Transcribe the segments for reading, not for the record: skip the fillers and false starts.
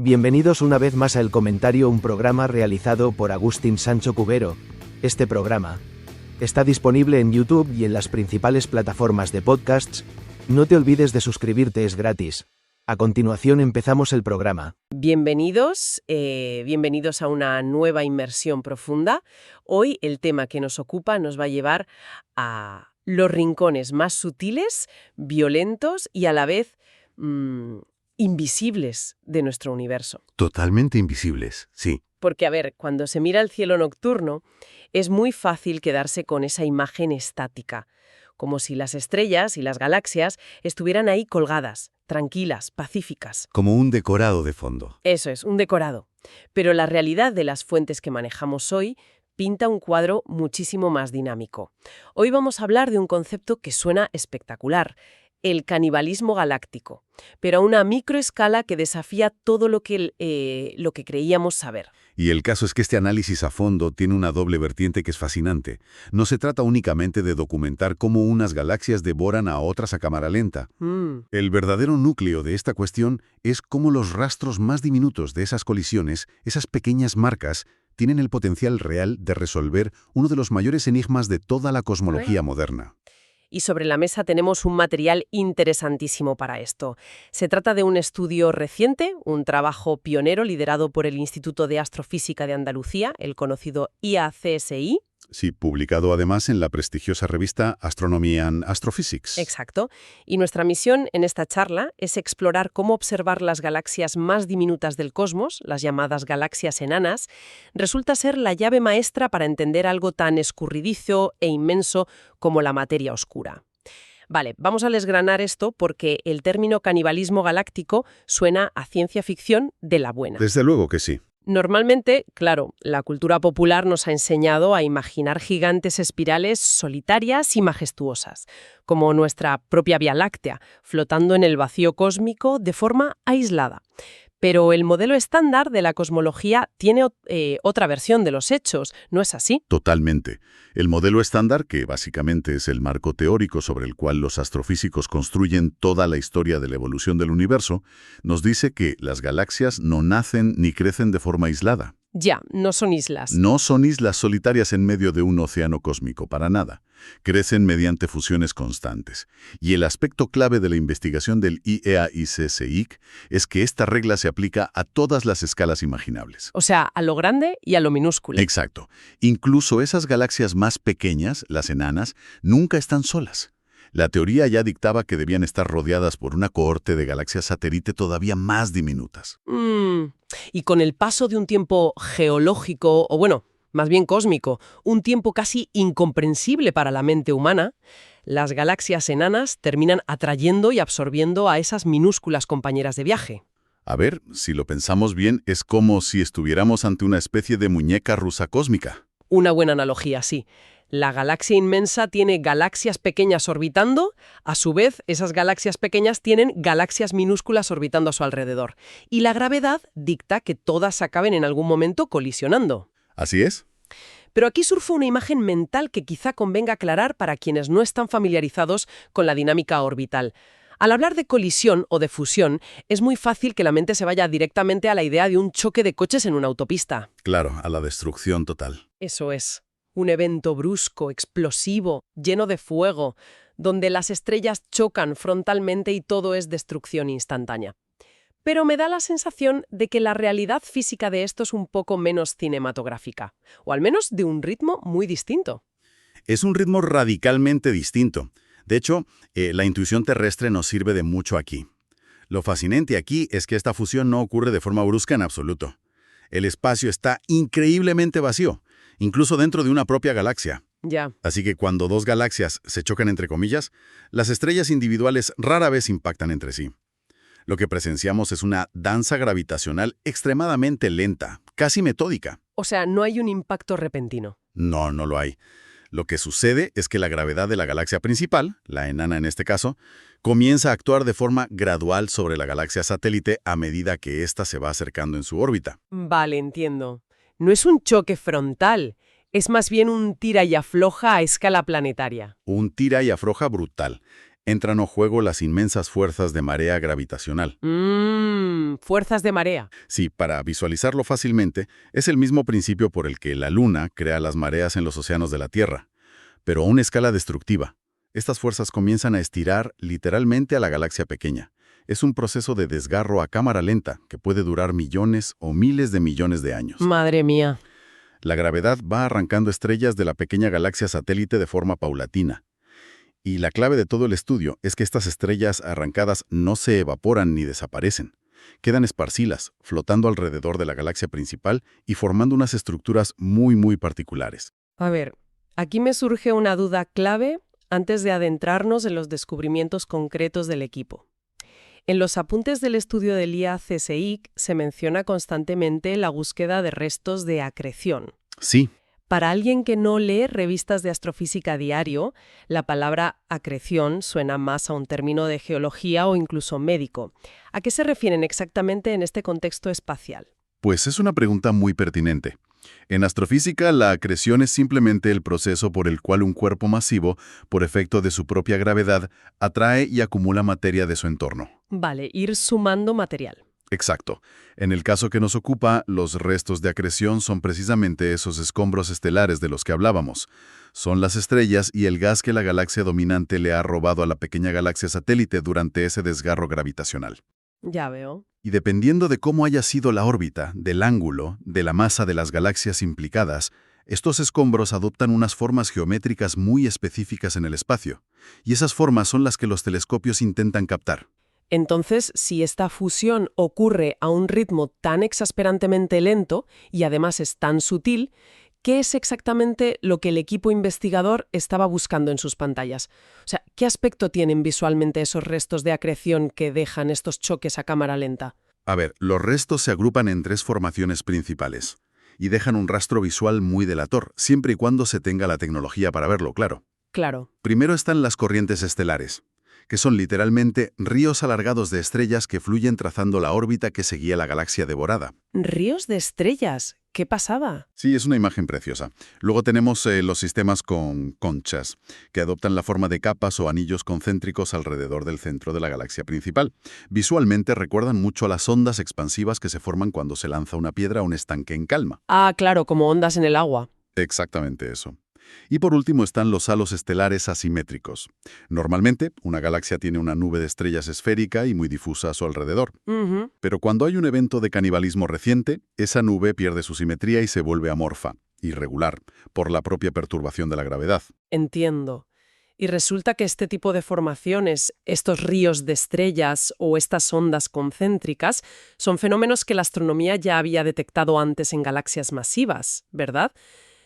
Bienvenidos una vez más a El Comentario, un programa realizado por Agustín Sancho Cubero. Este programa está disponible en YouTube y en las principales plataformas de podcasts. No te olvides de suscribirte, es gratis. A continuación empezamos el programa. Bienvenidos a una nueva inmersión profunda. Hoy el tema que nos ocupa nos va a llevar a los rincones más sutiles, violentos y a la vez invisibles de nuestro universo. Totalmente invisibles, sí. Porque, a ver, cuando se mira el cielo nocturno, es muy fácil quedarse con esa imagen estática, como si las estrellas y las galaxias estuvieran ahí colgadas, tranquilas, pacíficas. Como un decorado de fondo. Eso es, un decorado. Pero la realidad de las fuentes que manejamos hoy pinta un cuadro muchísimo más dinámico. Hoy vamos a hablar de un concepto que suena espectacular: el canibalismo galáctico, pero a una microescala que desafía todo lo que creíamos saber. Y el caso es que este análisis a fondo tiene una doble vertiente que es fascinante. No se trata únicamente de documentar cómo unas galaxias devoran a otras a cámara lenta. El verdadero núcleo de esta cuestión es cómo los rastros más diminutos de esas colisiones, esas pequeñas marcas, tienen el potencial real de resolver uno de los mayores enigmas de toda la cosmología moderna. Y sobre la mesa tenemos un material interesantísimo para esto. Se trata de un estudio reciente, un trabajo pionero liderado por el Instituto de Astrofísica de Andalucía, el conocido IACSI. Sí, publicado además en la prestigiosa revista Astronomy and Astrophysics. Exacto. Y nuestra misión en esta charla es explorar cómo observar las galaxias más diminutas del cosmos, las llamadas galaxias enanas, resulta ser la llave maestra para entender algo tan escurridizo e inmenso como la materia oscura. Vale, vamos a desgranar esto porque el término canibalismo galáctico suena a ciencia ficción de la buena. Desde luego que sí. Normalmente, claro, la cultura popular nos ha enseñado a imaginar gigantes espirales solitarias y majestuosas, como nuestra propia Vía Láctea, flotando en el vacío cósmico de forma aislada. Pero el modelo estándar de la cosmología tiene otra versión de los hechos, ¿no es así? Totalmente. El modelo estándar, que básicamente es el marco teórico sobre el cual los astrofísicos construyen toda la historia de la evolución del universo, nos dice que las galaxias no nacen ni crecen de forma aislada. Ya, no son islas. No son islas solitarias en medio de un océano cósmico, para nada. Crecen mediante fusiones constantes. Y el aspecto clave de la investigación del IACSI es que esta regla se aplica a todas las escalas imaginables. O sea, a lo grande y a lo minúsculo. Exacto. Incluso esas galaxias más pequeñas, las enanas, nunca están solas. La teoría ya dictaba que debían estar rodeadas por una cohorte de galaxias satélite todavía más diminutas. Y con el paso de un tiempo geológico, o bueno, más bien cósmico, un tiempo casi incomprensible para la mente humana, las galaxias enanas terminan atrayendo y absorbiendo a esas minúsculas compañeras de viaje. A ver, si lo pensamos bien, es como si estuviéramos ante una especie de muñeca rusa cósmica. Una buena analogía, sí. La galaxia inmensa tiene galaxias pequeñas orbitando, a su vez esas galaxias pequeñas tienen galaxias minúsculas orbitando a su alrededor. Y la gravedad dicta que todas acaben en algún momento colisionando. ¿Así es? Pero aquí surge una imagen mental que quizá convenga aclarar para quienes no están familiarizados con la dinámica orbital. Al hablar de colisión o de fusión, es muy fácil que la mente se vaya directamente a la idea de un choque de coches en una autopista. Claro, a la destrucción total. Eso es. Un evento brusco, explosivo, lleno de fuego, donde las estrellas chocan frontalmente y todo es destrucción instantánea. Pero me da la sensación de que la realidad física de esto es un poco menos cinematográfica, o al menos de un ritmo muy distinto. Es un ritmo radicalmente distinto. De hecho, la intuición terrestre nos sirve de mucho aquí. Lo fascinante aquí es que esta fusión no ocurre de forma brusca en absoluto. El espacio está increíblemente vacío, incluso dentro de una propia galaxia. Ya. Así que cuando dos galaxias se chocan entre comillas, las estrellas individuales rara vez impactan entre sí. Lo que presenciamos es una danza gravitacional extremadamente lenta, casi metódica. O sea, no hay un impacto repentino. No, no lo hay. Lo que sucede es que la gravedad de la galaxia principal, la enana en este caso, comienza a actuar de forma gradual sobre la galaxia satélite a medida que ésta se va acercando en su órbita. Vale, entiendo. No es un choque frontal, es más bien un tira y afloja a escala planetaria. Un tira y afloja brutal. entran a juego las inmensas fuerzas de marea gravitacional. Fuerzas de marea. Sí, para visualizarlo fácilmente, es el mismo principio por el que la Luna crea las mareas en los océanos de la Tierra, pero a una escala destructiva. Estas fuerzas comienzan a estirar literalmente a la galaxia pequeña. Es un proceso de desgarro a cámara lenta que puede durar millones o miles de millones de años. Madre mía. La gravedad va arrancando estrellas de la pequeña galaxia satélite de forma paulatina. Y la clave de todo el estudio es que estas estrellas arrancadas no se evaporan ni desaparecen. Quedan esparcidas, flotando alrededor de la galaxia principal y formando unas estructuras muy particulares. A ver, aquí me surge una duda clave antes de adentrarnos en los descubrimientos concretos del equipo. En los apuntes del estudio del IACSIC se menciona constantemente la búsqueda de restos de acreción. Sí. Para alguien que no lee revistas de astrofísica a diario, la palabra acreción suena más a un término de geología o incluso médico. ¿A qué se refieren exactamente en este contexto espacial? Pues es una pregunta muy pertinente. En astrofísica, la acreción es simplemente el proceso por el cual un cuerpo masivo, por efecto de su propia gravedad, atrae y acumula materia de su entorno. Vale, ir sumando material. Exacto. En el caso que nos ocupa, los restos de acreción son precisamente esos escombros estelares de los que hablábamos. Son las estrellas y el gas que la galaxia dominante le ha robado a la pequeña galaxia satélite durante ese desgarro gravitacional. Ya veo. Y dependiendo de cómo haya sido la órbita, del ángulo, de la masa de las galaxias implicadas, estos escombros adoptan unas formas geométricas muy específicas en el espacio. Y esas formas son las que los telescopios intentan captar. Entonces, si esta fusión ocurre a un ritmo tan exasperantemente lento y además es tan sutil, ¿qué es exactamente lo que el equipo investigador estaba buscando en sus pantallas? O sea, ¿qué aspecto tienen visualmente esos restos de acreción que dejan estos choques a cámara lenta? A ver, los restos se agrupan en 3 formaciones principales y dejan un rastro visual muy delator, siempre y cuando se tenga la tecnología para verlo, claro. Claro. Primero están las corrientes estelares, que son literalmente ríos alargados de estrellas que fluyen trazando la órbita que seguía la galaxia devorada. ¿Ríos de estrellas? ¿Qué pasaba? Sí, es una imagen preciosa. Luego tenemos los sistemas con conchas, que adoptan la forma de capas o anillos concéntricos alrededor del centro de la galaxia principal. Visualmente recuerdan mucho a las ondas expansivas que se forman cuando se lanza una piedra a un estanque en calma. Ah, claro, como ondas en el agua. Exactamente eso. Y por último están los halos estelares asimétricos. Normalmente, una galaxia tiene una nube de estrellas esférica y muy difusa a su alrededor. Pero cuando hay un evento de canibalismo reciente, esa nube pierde su simetría y se vuelve amorfa, irregular, por la propia perturbación de la gravedad. Entiendo. Y resulta que este tipo de formaciones, estos ríos de estrellas o estas ondas concéntricas, son fenómenos que la astronomía ya había detectado antes en galaxias masivas, ¿verdad?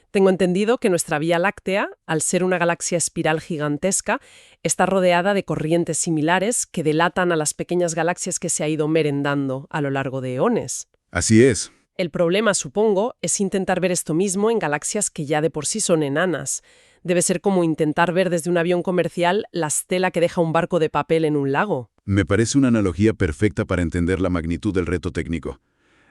Tengo entendido que nuestra Vía Láctea, al ser una galaxia espiral gigantesca, está rodeada de corrientes similares que delatan a las pequeñas galaxias que se ha ido merendando a lo largo de eones. Así es. El problema, supongo, es intentar ver esto mismo en galaxias que ya de por sí son enanas. Debe ser como intentar ver desde un avión comercial la estela que deja un barco de papel en un lago. Me parece una analogía perfecta para entender la magnitud del reto técnico.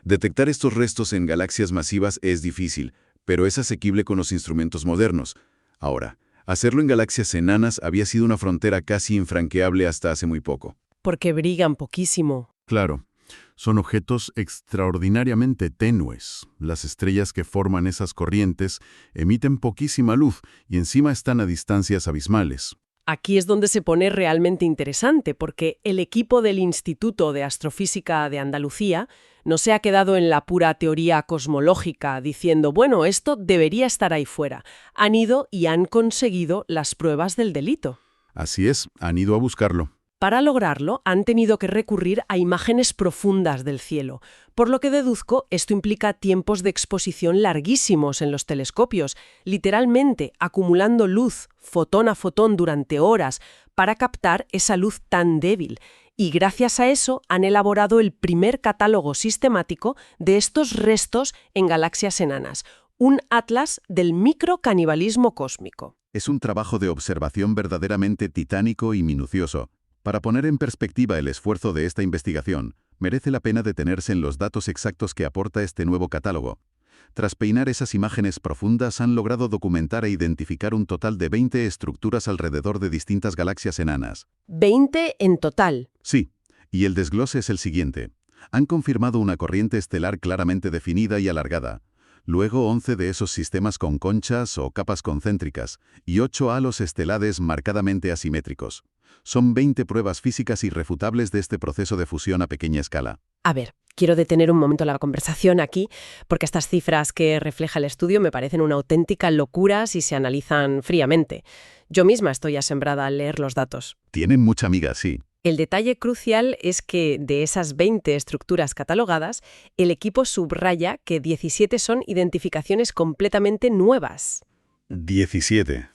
Detectar estos restos en galaxias masivas es difícil, pero es asequible con los instrumentos modernos. Ahora, hacerlo en galaxias enanas había sido una frontera casi infranqueable hasta hace muy poco. Porque brillan poquísimo. Claro, son objetos extraordinariamente tenues. Las estrellas que forman esas corrientes emiten poquísima luz y encima están a distancias abismales. Aquí es donde se pone realmente interesante, porque el equipo del Instituto de Astrofísica de Andalucía no se ha quedado en la pura teoría cosmológica diciendo, bueno, esto debería estar ahí fuera. Han ido y han conseguido las pruebas del delito. Así es, han ido a buscarlo. Para lograrlo, han tenido que recurrir a imágenes profundas del cielo, por lo que deduzco esto implica tiempos de exposición larguísimos en los telescopios, literalmente acumulando luz fotón a fotón durante horas para captar esa luz tan débil. Y gracias a eso han elaborado el primer catálogo sistemático de estos restos en galaxias enanas, un atlas del microcanibalismo cósmico. Es un trabajo de observación verdaderamente titánico y minucioso. Para poner en perspectiva el esfuerzo de esta investigación, merece la pena detenerse en los datos exactos que aporta este nuevo catálogo. Tras peinar esas imágenes profundas, han logrado documentar e identificar un total de 20 estructuras alrededor de distintas galaxias enanas. 20 en total. Sí, y el desglose es el siguiente. Han confirmado una corriente estelar claramente definida y alargada. Luego 11 de esos sistemas con conchas o capas concéntricas y 8 halos estelares marcadamente asimétricos. Son 20 pruebas físicas irrefutables de este proceso de fusión a pequeña escala. A ver, quiero detener un momento la conversación aquí, porque estas cifras que refleja el estudio me parecen una auténtica locura si se analizan fríamente. Yo misma estoy asombrada al leer los datos. Tienen mucha miga, sí. El detalle crucial es que de esas 20 estructuras catalogadas, el equipo subraya que 17 son identificaciones completamente nuevas. 17.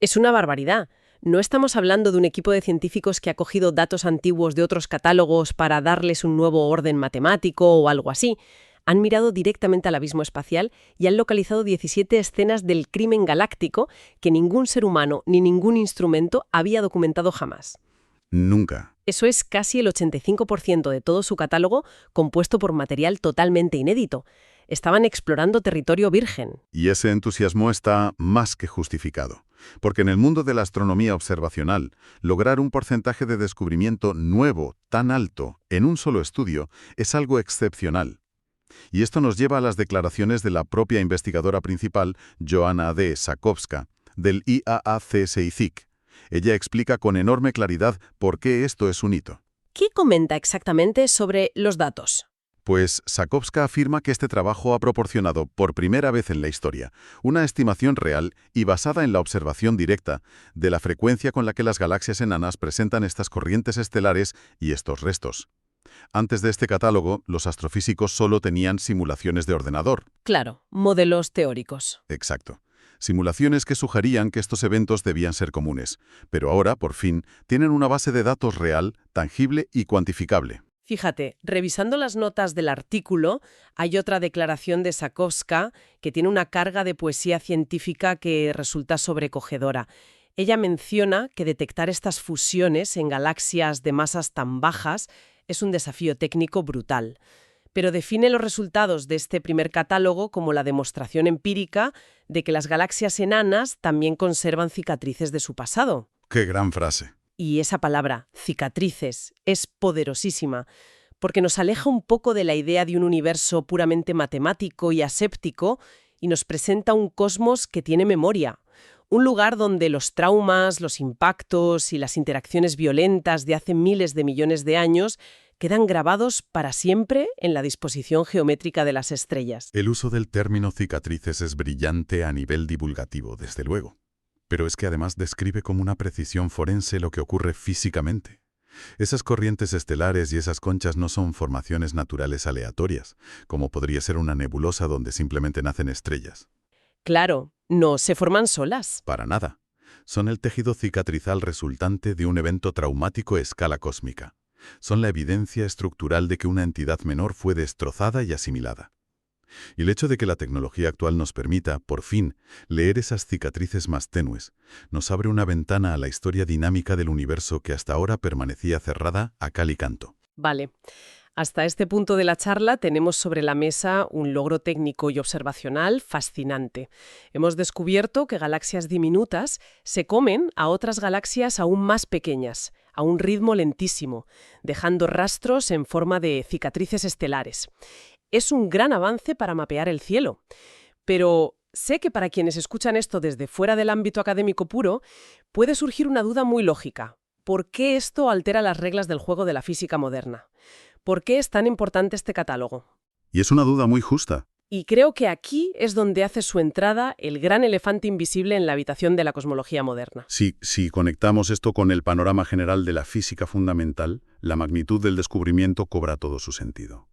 Es una barbaridad. No estamos hablando de un equipo de científicos que ha cogido datos antiguos de otros catálogos para darles un nuevo orden matemático o algo así. Han mirado directamente al abismo espacial y han localizado 17 escenas del crimen galáctico que ningún ser humano ni ningún instrumento había documentado jamás. Nunca. Eso es casi el 85% de todo su catálogo, compuesto por material totalmente inédito. Estaban explorando territorio virgen. Y ese entusiasmo está más que justificado. Porque en el mundo de la astronomía observacional, lograr un porcentaje de descubrimiento nuevo tan alto en un solo estudio es algo excepcional. Y esto nos lleva a las declaraciones de la propia investigadora principal, Joanna D. Sakowska, del IAACSICIC. Ella explica con enorme claridad por qué esto es un hito. ¿Qué comenta exactamente sobre los datos? Pues Sakowska afirma que este trabajo ha proporcionado, por primera vez en la historia, una estimación real y basada en la observación directa de la frecuencia con la que las galaxias enanas presentan estas corrientes estelares y estos restos. Antes de este catálogo, los astrofísicos solo tenían simulaciones de ordenador. Claro, modelos teóricos. Exacto. Simulaciones que sugerían que estos eventos debían ser comunes, pero ahora, por fin, tienen una base de datos real, tangible y cuantificable. Fíjate, revisando las notas del artículo, hay otra declaración de Sakowska que tiene una carga de poesía científica que resulta sobrecogedora. Ella menciona que detectar estas fusiones en galaxias de masas tan bajas es un desafío técnico brutal. Pero define los resultados de este primer catálogo como la demostración empírica de que las galaxias enanas también conservan cicatrices de su pasado. ¡Qué gran frase! Y esa palabra, cicatrices, es poderosísima, porque nos aleja un poco de la idea de un universo puramente matemático y aséptico y nos presenta un cosmos que tiene memoria. Un lugar donde los traumas, los impactos y las interacciones violentas de hace miles de millones de años quedan grabados para siempre en la disposición geométrica de las estrellas. El uso del término cicatrices es brillante a nivel divulgativo, desde luego. Pero es que además describe con una precisión forense lo que ocurre físicamente. Esas corrientes estelares y esas conchas no son formaciones naturales aleatorias, como podría ser una nebulosa donde simplemente nacen estrellas. Claro, no se forman solas. Para nada. Son el tejido cicatrizal resultante de un evento traumático a escala cósmica. Son la evidencia estructural de que una entidad menor fue destrozada y asimilada. Y el hecho de que la tecnología actual nos permita, por fin, leer esas cicatrices más tenues, nos abre una ventana a la historia dinámica del universo que hasta ahora permanecía cerrada a cal y canto. Vale. Hasta este punto de la charla tenemos sobre la mesa un logro técnico y observacional fascinante. Hemos descubierto que galaxias diminutas se comen a otras galaxias aún más pequeñas, a un ritmo lentísimo, dejando rastros en forma de cicatrices estelares. Es un gran avance para mapear el cielo. Pero sé que para quienes escuchan esto desde fuera del ámbito académico puro, puede surgir una duda muy lógica. ¿Por qué esto altera las reglas del juego de la física moderna? ¿Por qué es tan importante este catálogo? Y es una duda muy justa. Y creo que aquí es donde hace su entrada el gran elefante invisible en la habitación de la cosmología moderna. Si conectamos esto con el panorama general de la física fundamental, la magnitud del descubrimiento cobra todo su sentido.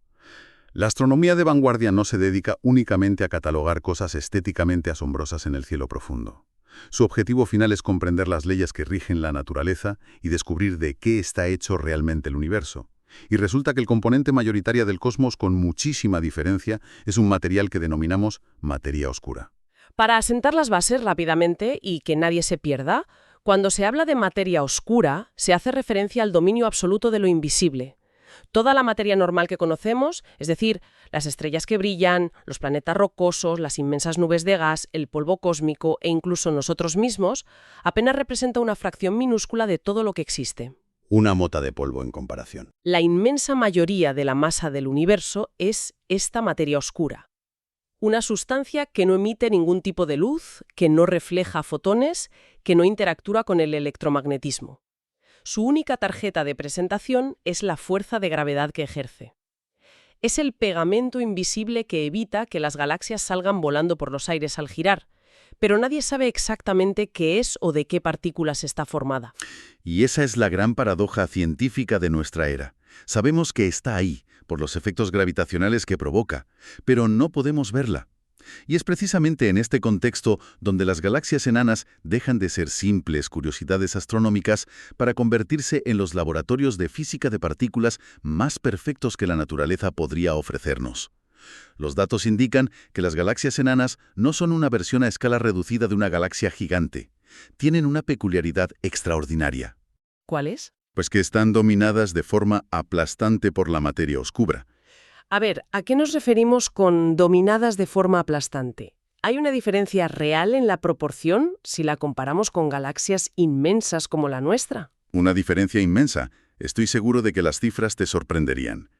La astronomía de vanguardia no se dedica únicamente a catalogar cosas estéticamente asombrosas en el cielo profundo. Su objetivo final es comprender las leyes que rigen la naturaleza y descubrir de qué está hecho realmente el universo. Y resulta que el componente mayoritario del cosmos, con muchísima diferencia, es un material que denominamos materia oscura. Para asentar las bases rápidamente y que nadie se pierda, cuando se habla de materia oscura, se hace referencia al dominio absoluto de lo invisible. Toda la materia normal que conocemos, es decir, las estrellas que brillan, los planetas rocosos, las inmensas nubes de gas, el polvo cósmico e incluso nosotros mismos, apenas representa una fracción minúscula de todo lo que existe. Una mota de polvo en comparación. La inmensa mayoría de la masa del universo es esta materia oscura. Una sustancia que no emite ningún tipo de luz, que no refleja fotones, que no interactúa con el electromagnetismo. Su única tarjeta de presentación es la fuerza de gravedad que ejerce. Es el pegamento invisible que evita que las galaxias salgan volando por los aires al girar, pero nadie sabe exactamente qué es o de qué partículas está formada. Y esa es la gran paradoja científica de nuestra era. Sabemos que está ahí, por los efectos gravitacionales que provoca, pero no podemos verla. Y es precisamente en este contexto donde las galaxias enanas dejan de ser simples curiosidades astronómicas para convertirse en los laboratorios de física de partículas más perfectos que la naturaleza podría ofrecernos. Los datos indican que las galaxias enanas no son una versión a escala reducida de una galaxia gigante. Tienen una peculiaridad extraordinaria. ¿Cuál es? Pues que están dominadas de forma aplastante por la materia oscura. A ver, ¿a qué nos referimos con dominadas de forma aplastante? ¿Hay una diferencia real en la proporción si la comparamos con galaxias inmensas como la nuestra? Una diferencia inmensa. Estoy seguro de que las cifras te sorprenderían.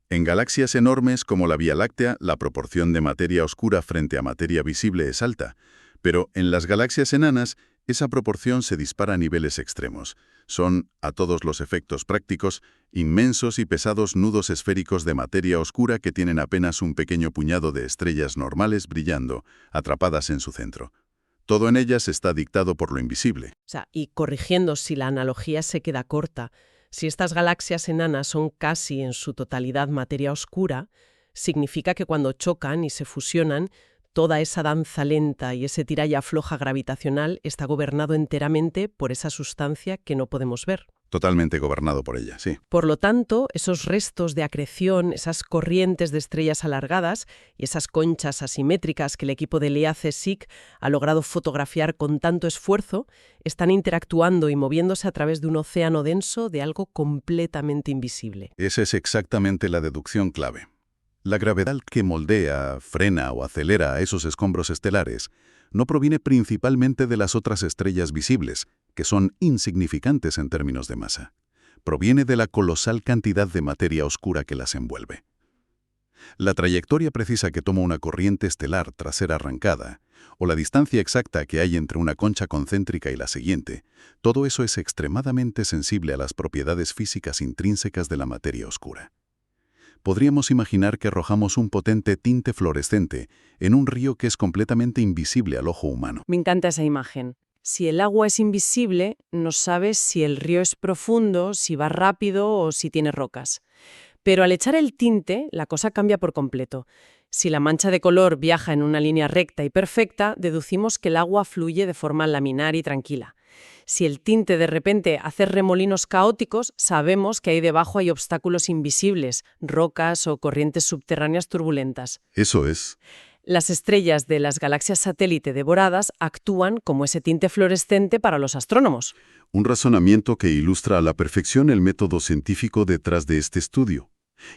En galaxias enormes como la Vía Láctea, la proporción de materia oscura frente a materia visible es alta, pero en las galaxias enanas, esa proporción se dispara a niveles extremos. Son, a todos los efectos prácticos, inmensos y pesados nudos esféricos de materia oscura que tienen apenas un pequeño puñado de estrellas normales brillando, atrapadas en su centro. Todo en ellas está dictado por lo invisible. O sea, y corrigiendo si la analogía se queda corta, si estas galaxias enanas son casi en su totalidad materia oscura, significa que cuando chocan y se fusionan, toda esa danza lenta y ese tira y afloja gravitacional está gobernado enteramente por esa sustancia que no podemos ver. Totalmente gobernado por ella, sí. Por lo tanto, esos restos de acreción, esas corrientes de estrellas alargadas y esas conchas asimétricas que el equipo de Lea CSIC ha logrado fotografiar con tanto esfuerzo, están interactuando y moviéndose a través de un océano denso de algo completamente invisible. Esa es exactamente la deducción clave. La gravedad que moldea, frena o acelera a esos escombros estelares no proviene principalmente de las otras estrellas visibles, que son insignificantes en términos de masa. Proviene de la colosal cantidad de materia oscura que las envuelve. La trayectoria precisa que toma una corriente estelar tras ser arrancada, o la distancia exacta que hay entre una concha concéntrica y la siguiente, todo eso es extremadamente sensible a las propiedades físicas intrínsecas de la materia oscura. Podríamos imaginar que arrojamos un potente tinte fluorescente en un río que es completamente invisible al ojo humano. Me encanta esa imagen. Si el agua es invisible, no sabes si el río es profundo, si va rápido o si tiene rocas. Pero al echar el tinte, la cosa cambia por completo. Si la mancha de color viaja en una línea recta y perfecta, deducimos que el agua fluye de forma laminar y tranquila. Si el tinte de repente hace remolinos caóticos, sabemos que ahí debajo hay obstáculos invisibles, rocas o corrientes subterráneas turbulentas. Eso es. Las estrellas de las galaxias satélite devoradas actúan como ese tinte fluorescente para los astrónomos. Un razonamiento que ilustra a la perfección el método científico detrás de este estudio.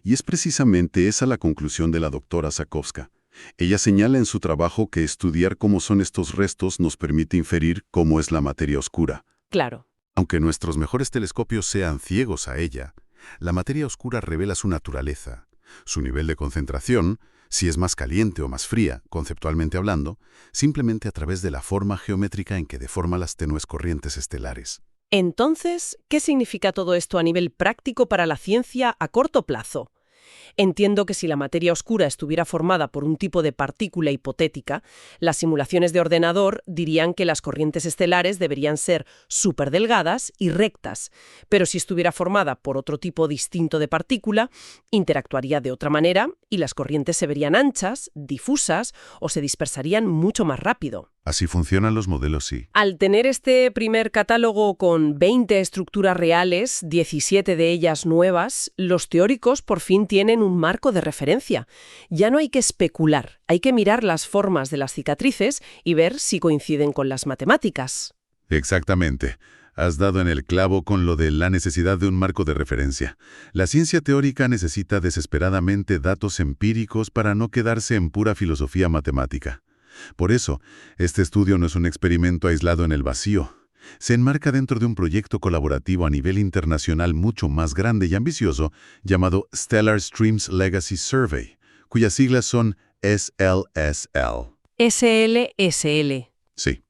Y es precisamente esa la conclusión de la doctora Žakovská. Ella señala en su trabajo que estudiar cómo son estos restos nos permite inferir cómo es la materia oscura. Claro. Aunque nuestros mejores telescopios sean ciegos a ella, la materia oscura revela su naturaleza, su nivel de concentración, si es más caliente o más fría, conceptualmente hablando, simplemente a través de la forma geométrica en que deforma las tenues corrientes estelares. Entonces, ¿qué significa todo esto a nivel práctico para la ciencia a corto plazo? Entiendo que si la materia oscura estuviera formada por un tipo de partícula hipotética, las simulaciones de ordenador dirían que las corrientes estelares deberían ser superdelgadas y rectas, pero si estuviera formada por otro tipo distinto de partícula, interactuaría de otra manera y las corrientes se verían anchas, difusas o se dispersarían mucho más rápido. Así funcionan los modelos, sí. Al tener este primer catálogo con 20 estructuras reales, 17 de ellas nuevas, los teóricos por fin tienen un marco de referencia. Ya no hay que especular, hay que mirar las formas de las cicatrices y ver si coinciden con las matemáticas. Exactamente. Has dado en el clavo con lo de la necesidad de un marco de referencia. La ciencia teórica necesita desesperadamente datos empíricos para no quedarse en pura filosofía matemática. Por eso, este estudio no es un experimento aislado en el vacío. Se enmarca dentro de un proyecto colaborativo a nivel internacional mucho más grande y ambicioso llamado Stellar Streams Legacy Survey, cuyas siglas son SLSL. SLSL. Sí.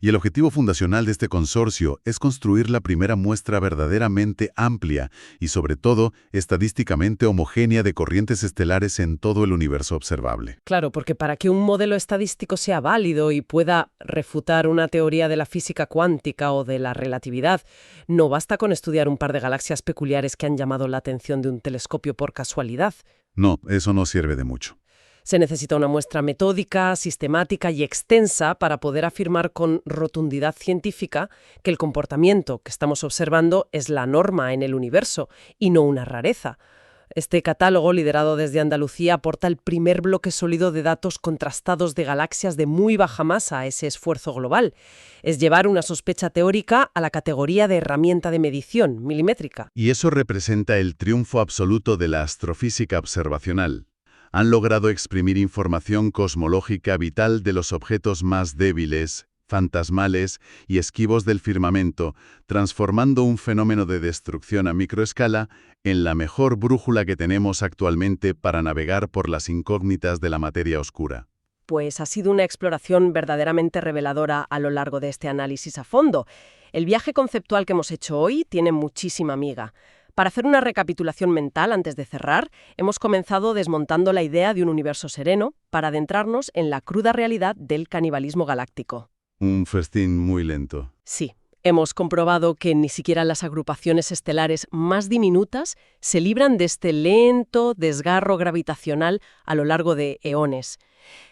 Y el objetivo fundacional de este consorcio es construir la primera muestra verdaderamente amplia y, sobre todo, estadísticamente homogénea de corrientes estelares en todo el universo observable. Claro, porque para que un modelo estadístico sea válido y pueda refutar una teoría de la física cuántica o de la relatividad, no basta con estudiar un par de galaxias peculiares que han llamado la atención de un telescopio por casualidad. No, eso no sirve de mucho. Se necesita una muestra metódica, sistemática y extensa para poder afirmar con rotundidad científica que el comportamiento que estamos observando es la norma en el universo y no una rareza. Este catálogo, liderado desde Andalucía, aporta el primer bloque sólido de datos contrastados de galaxias de muy baja masa a ese esfuerzo global. Es llevar una sospecha teórica a la categoría de herramienta de medición milimétrica. Y eso representa el triunfo absoluto de la astrofísica observacional. Han logrado exprimir información cosmológica vital de los objetos más débiles, fantasmales y esquivos del firmamento, transformando un fenómeno de destrucción a microescala en la mejor brújula que tenemos actualmente para navegar por las incógnitas de la materia oscura. Pues ha sido una exploración verdaderamente reveladora a lo largo de este análisis a fondo. El viaje conceptual que hemos hecho hoy tiene muchísima miga. Para hacer una recapitulación mental antes de cerrar, hemos comenzado desmontando la idea de un universo sereno para adentrarnos en la cruda realidad del canibalismo galáctico. Un festín muy lento. Sí, hemos comprobado que ni siquiera las agrupaciones estelares más diminutas se libran de este lento desgarro gravitacional a lo largo de eones.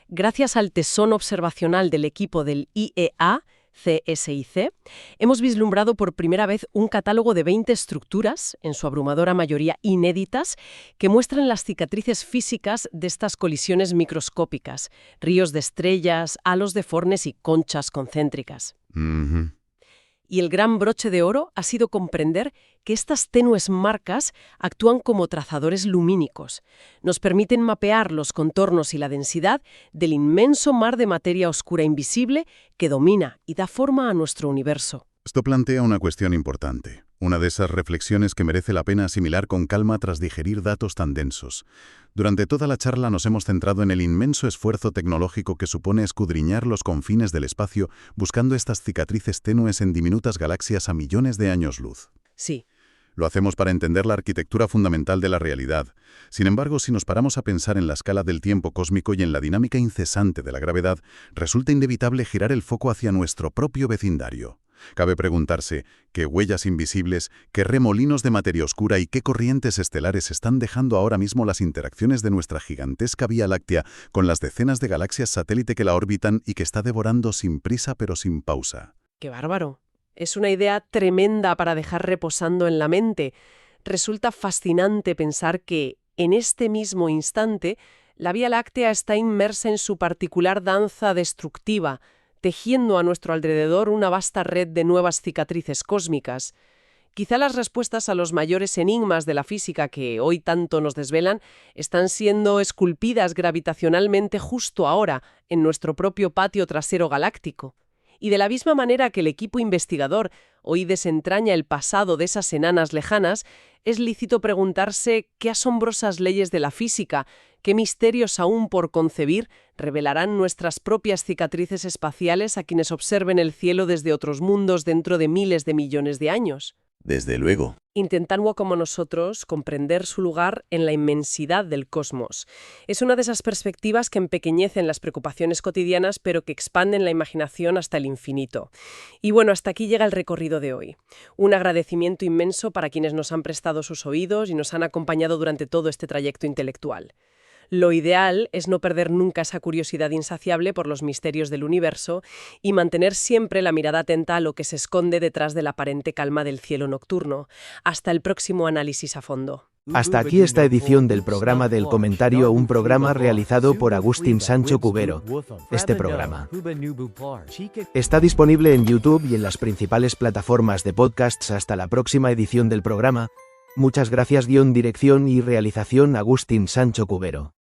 Gracias al tesón observacional del equipo del IEA, CSIC, hemos vislumbrado por primera vez un catálogo de 20 estructuras, en su abrumadora mayoría inéditas, que muestran las cicatrices físicas de estas colisiones microscópicas, ríos de estrellas, halos deformes y conchas concéntricas. Y el gran broche de oro ha sido comprender que estas tenues marcas actúan como trazadores lumínicos. Nos permiten mapear los contornos y la densidad del inmenso mar de materia oscura invisible que domina y da forma a nuestro universo. Esto plantea una cuestión importante, una de esas reflexiones que merece la pena asimilar con calma tras digerir datos tan densos. Durante toda la charla nos hemos centrado en el inmenso esfuerzo tecnológico que supone escudriñar los confines del espacio buscando estas cicatrices tenues en diminutas galaxias a millones de años luz. Sí. Lo hacemos para entender la arquitectura fundamental de la realidad. Sin embargo, si nos paramos a pensar en la escala del tiempo cósmico y en la dinámica incesante de la gravedad, resulta inevitable girar el foco hacia nuestro propio vecindario. Cabe preguntarse qué huellas invisibles, qué remolinos de materia oscura y qué corrientes estelares están dejando ahora mismo las interacciones de nuestra gigantesca Vía Láctea con las decenas de galaxias satélite que la orbitan y que está devorando sin prisa pero sin pausa. ¡Qué bárbaro! Es una idea tremenda para dejar reposando en la mente. Resulta fascinante pensar que, en este mismo instante, la Vía Láctea está inmersa en su particular danza destructiva, tejiendo a nuestro alrededor una vasta red de nuevas cicatrices cósmicas. Quizá las respuestas a los mayores enigmas de la física que hoy tanto nos desvelan están siendo esculpidas gravitacionalmente justo ahora, en nuestro propio patio trasero galáctico. Y de la misma manera que el equipo investigador hoy desentraña el pasado de esas enanas lejanas, es lícito preguntarse qué asombrosas leyes de la física, qué misterios aún por concebir revelarán nuestras propias cicatrices espaciales a quienes observen el cielo desde otros mundos dentro de miles de millones de años. Desde luego. Intentando como nosotros comprender su lugar en la inmensidad del cosmos. Es una de esas perspectivas que empequeñecen las preocupaciones cotidianas pero que expanden la imaginación hasta el infinito. Y bueno, hasta aquí llega el recorrido de hoy. Un agradecimiento inmenso para quienes nos han prestado sus oídos y nos han acompañado durante todo este trayecto intelectual. Lo ideal es no perder nunca esa curiosidad insaciable por los misterios del universo y mantener siempre la mirada atenta a lo que se esconde detrás de la aparente calma del cielo nocturno. Hasta el próximo análisis a fondo. Hasta aquí esta edición del programa del comentario, un programa realizado por Agustín Sancho Cubero. Este programa está disponible en YouTube y en las principales plataformas de podcasts. Hasta la próxima edición del programa. Muchas gracias. Dirección y realización Agustín Sancho Cubero.